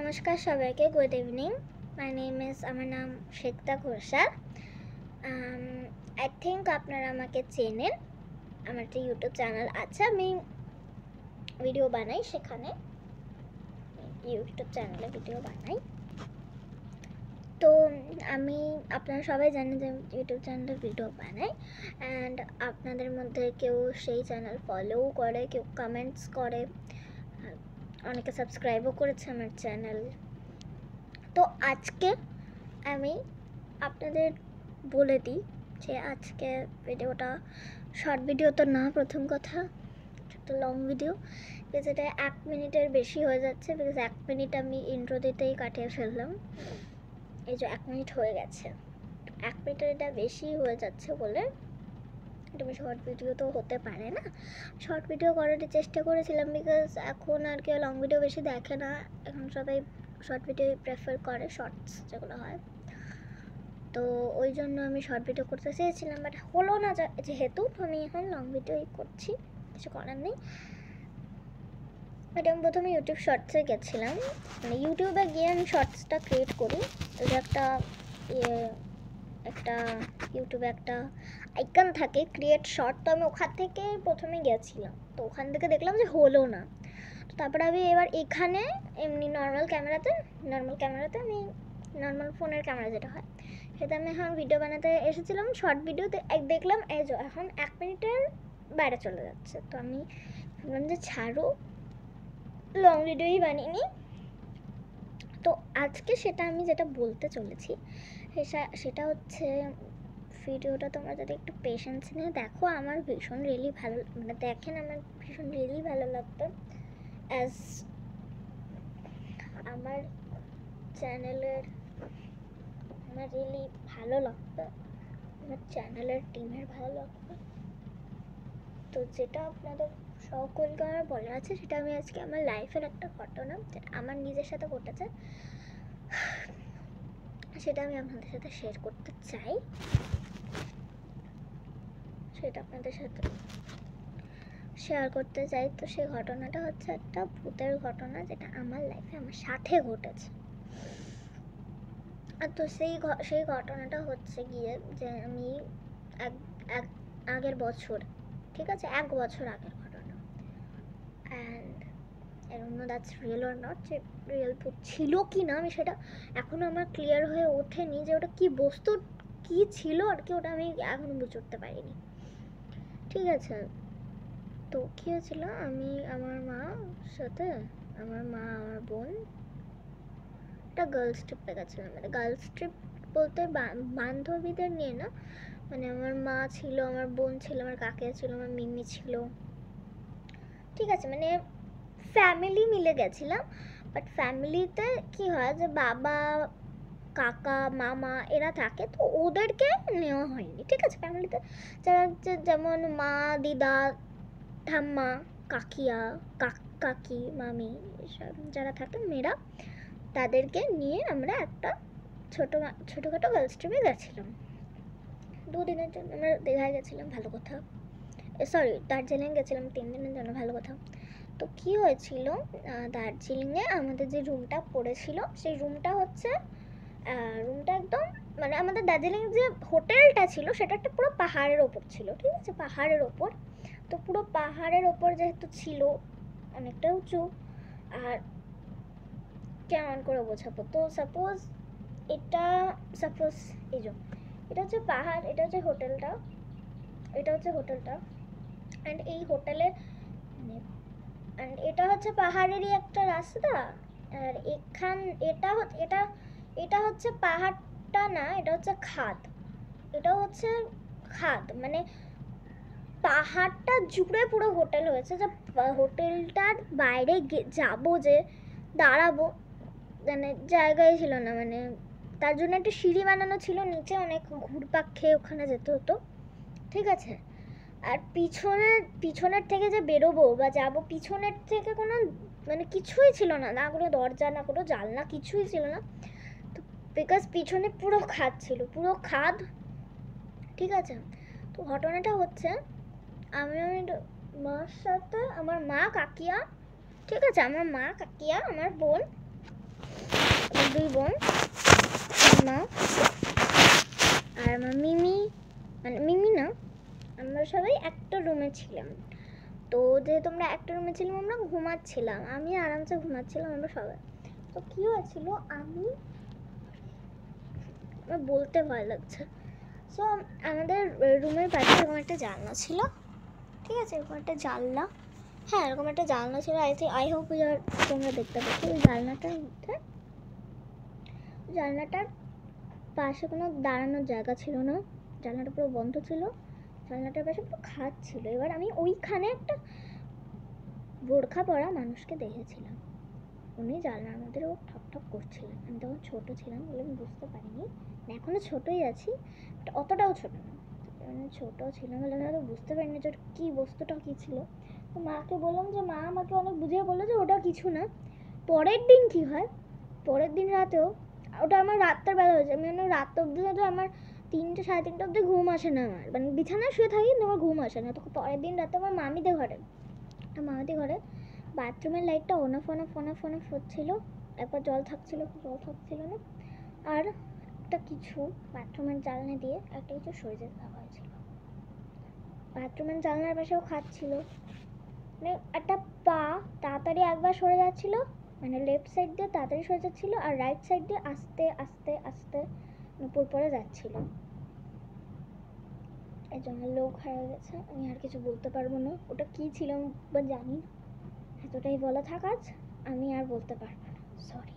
নমস্কার সবাইকে, good evening. My name is আমার নাম শেখতা ঘোষাল। আই থিঙ্ক আপনারা আমাকে চেনেন। আমার একটা ইউটিউব চ্যানেল আছে, আমি ভিডিও বানাই, সেখানে ইউটিউব চ্যানেলে ভিডিও বানাই। তো আমি আপনারা সবাই জানেন যে ইউটিউব চ্যানেলে ভিডিও বানাই, অ্যান্ড আপনাদের মধ্যে কেউ সেই চ্যানেল ফলোও করে, কেউ কমেন্টস করে, অনেকে সাবস্ক্রাইবও করেছে আমার চ্যানেল। তো আজকে আমি আপনাদের বলে দিই যে আজকে ভিডিওটা শর্ট ভিডিও তো না, প্রথম কথা একটা লং ভিডিও, বিকজ এটা 1 মিনিটের বেশি হয়ে যাচ্ছে, বিকজ 1 মিনিট আমি ইন্ট্রো দিতেই কাটিয়ে ফেললাম। এই যে 1 মিনিট হয়ে গেছে, 1 মিনিটের এটা বেশি হয়ে যাচ্ছে বলে তুমি শর্ট ভিডিও তো হতে পারে না। শর্ট ভিডিও করার চেষ্টা করেছিলাম, বিকজ এখন আর কেউ লং ভিডিও বেশি দেখে না, এখন সবাই শর্ট ভিডিও প্রেফার করে, শর্টস যেগুলো হয়। তো ওই জন্য আমি শর্ট ভিডিও করতে চেয়েছিলাম, বাট হলো না, যেহেতু আমি এখন লং ভিডিওই করছি, কিছু করার নেই। বাট আমি প্রথমে ইউটিউব শর্টসে গেছিলাম, মানে ইউটিউবে গিয়ে আমি শর্টসটা ক্রিয়েট করি। ওই যে একটা ইউটিউবে একটা আইকন থাকে ক্রিয়েট শর্ট, তো আমি ওখান থেকে প্রথমে গেছিলাম, তো ওখান থেকে দেখলাম যে হলো না। তো তারপরে আমি এবার এখানে এমনি নর্মাল ক্যামেরাতে আমি নর্মাল ফোনের ক্যামেরা যেটা হয় সেটা আমি এখন ভিডিও বানাতে এসেছিলাম। শর্ট ভিডিওতে দেখলাম এখন 1 মিনিটের বাইরে চলে যাচ্ছে, তো আমি ভাবলাম যে ছাড়ো, লং ভিডিওই বানিয়ে। তো আজকে সেটা আমি যেটা বলতে চলেছি সেটা হচ্ছে, ভিডিওটা তোমরা যদি একটু পেশেন্স নিয়ে দেখো, আমার ভীষণ রিয়েলি ভালো, মানে দেখেন আমার ভীষণ রিয়েলি ভালো লাগতো, অ্যাজ আমার চ্যানেলের আমার রিয়েলি ভালো লাগতো, আমার চ্যানেলের টিমের ভালো লাগতো। তো যেটা আপনাদের সকলকে আমার বলার আছে, সেটা আমি আজকে আমার লাইফের একটা ঘটনা যেটা আমার নিজের সাথে ঘটেছে, সেটা আমি আপনাদের সাথে শেয়ার করতে চাই। তো সেই ঘটনাটা হচ্ছে একটা ভূতের ঘটনা, যেটা আমার লাইফে আমার সাথে ঘটেছে। আর তো সেই ঘটনাটা হচ্ছে গিয়ে যে আমি আগের বছর, ঠিক আছে, 1 বছর আগের ঘটনা, and I don't know that's real or not, যে রিয়েল ভূত ছিল কি না আমি সেটা এখনও আমার ক্লিয়ার হয়ে ওঠেনি, যে ওটা কী বস্তু কী ছিল আর কি, ওটা আমি এখনও বুঝে উঠতে পারিনি, ঠিক আছে। তো কী হয়েছিল, আমি আমার আমার বোন একটা গার্লস ট্রিপে গেছিলাম। মানে গার্লস ট্রিপ বলতে বান্ধবীদের নিয়ে না, মানে আমার মা ছিল, আমার বোন ছিল, আমার কাকিয়া ছিল, আমার মিমি ছিল, ঠিক আছে, মানে ফ্যামিলি মিলে গেছিলাম। বাট ফ্যামিলিতে কি হয় যে বাবা, কাকা, মামা এরা থাকে, তো ওদেরকে নেওয়া হয়নি, ঠিক আছে। ফ্যামিলিতে যারা যেমন মা, দিদা, ঠাম্মা, কাকিয়া, কাকি, মামি, এসব যারা থাকে মেয়েরা, তাদেরকে নিয়ে আমরা একটা ছোটোখাটো গার্লস ট্রিপে গেছিলাম 2 দিনের জন্য। আমরা দীঘায় গেছিলাম, ভালো কথা, দার্জিলিং গেছিলাম 3 দিনের জন্য, ভালো কথা। তো কী হয়েছিল, দার্জিলিংয়ে আমাদের যে রুমটা পড়েছিল, সেই রুমটা একদম, মানে আমাদের দার্জিলিং যে হোটেলটা ছিল সেটা একটা পুরো পাহাড়ের ওপর ছিল, ঠিক আছে, পাহাড়ের ওপর। তো পুরো পাহাড়ের ওপর যেহেতু ছিল, অনেকটা উঁচু, আর কেমন করে বোঝাবো, তো সাপোজ এই যে এটা হচ্ছে পাহাড়, এটা হচ্ছে হোটেলটা, অ্যান্ড এই হোটেলের এটা হচ্ছে পাহাড়েরই একটা রাস্তা। আর এটা হচ্ছে পাহাড়টা না, এটা হচ্ছে খাদ, মানে পাহাড়টা জুড়ে পুরো হোটেল হয়েছে, যে হোটেলটার বাইরে যাবো, যে দাঁড়াবো, মানে জায়গায় ছিল না, মানে তার জন্য একটা সিঁড়ি বানানো ছিল, নিচে অনেক ঘুরপাক খেয়ে ওখানে যেতে হতো, ঠিক আছে। আর পিছনের থেকে যে বেরোবো বা যাবো, পিছনের থেকে কোনো মানে কিছুই ছিল না, না কোনো দরজা, না কোনো জানলা, কিছুই ছিল না। তো বিকজ পিছনে পুরো খাদ, ঠিক আছে। তো ঘটনাটা হচ্ছে, আমি মার সাথে, আমার মা, কাকিয়া, ঠিক আছে, আমার বোন, 2 বোন, মা আর আমার মিমি, মানে মিমি না, আমরা সবাই একটা রুমে ছিলাম। তো যেহেতু আমরা একটা রুমে ছিলাম, আমরা ঘুমাচ্ছিলাম, আমি আরামসে ঘুমাচ্ছিলাম আমরা সবাই। তো কী হয়েছিল আমার বলতে ভয় লাগছে। সো আমাদের রুমের পাশে এরকম একটা জানলা ছিল, ঠিক আছে, এরকম একটা জানলা, হ্যাঁ এরকম একটা জানলা ছিল। আই হোপ তোমরা দেখতে পাচ্ছ ওই জানলাটার পাশে কোনো দাঁড়ানোর জায়গা ছিল না, জানলাটা পুরো বন্ধ ছিল, জানলাটার পাশে পুরো খাট ছিল। এবার আমি ওইখানে একটা বোরখা পরা মানুষকে দেখেছিলাম, উনি জানলার মধ্যে ও ঠক ঠক করছিলেন। আমি তখন ছোটো ছিলাম বলে আমি বুঝতে পারিনি, এখনও ছোটোই আছি, অতটাও ছোটো না, মানে ছোটো ছিলাম বলে আমি হয়তো বুঝতে পারিনি যে কী বস্তুটা কী ছিল। তো মাকে বললাম, যে মা আমাকে অনেক বুঝিয়ে বললো যে ওটা কিছু না। পরের দিন কী হয়, পরের দিন রাতেও, ওটা আমার রাতটার বেলা হয়েছে, আমি রাত অবধি তো আমার 3টে 3:30 অবধি ঘুম আসে না, আমার মানে বিছানায় শুয়ে থাকি কিন্তু আমার ঘুম আসে না। তখন পরের দিন রাতে আমার মামিদের ঘরে বাথরুমের লাইটটা অন অফ হচ্ছিলো, একবার জল থাকছিল না, আর একটা কিছু বাথরুমের জানলা দিয়ে একটা কিছু সরে যেতে দেওয়া হয়েছিল। বাথরুমের জানলার পাশেও খাচ্ছিল, মানে একটা পা তাড়াতাড়ি একবার সরে যাচ্ছিল, মানে লেফট সাইড দিয়ে তাড়াতাড়ি সরে যাচ্ছিল, আর রাইট সাইড দিয়ে আস্তে আস্তে আস্তে উপর পরে যাচ্ছিল। এই জন্য লোক হারিয়ে গেছে, আমি আর কিছু বলতে পারবো না, ওটা কী ছিল বা জানি, এতটাই বলা থাক আজ, আমি আর বলতে পারবো না, সরি।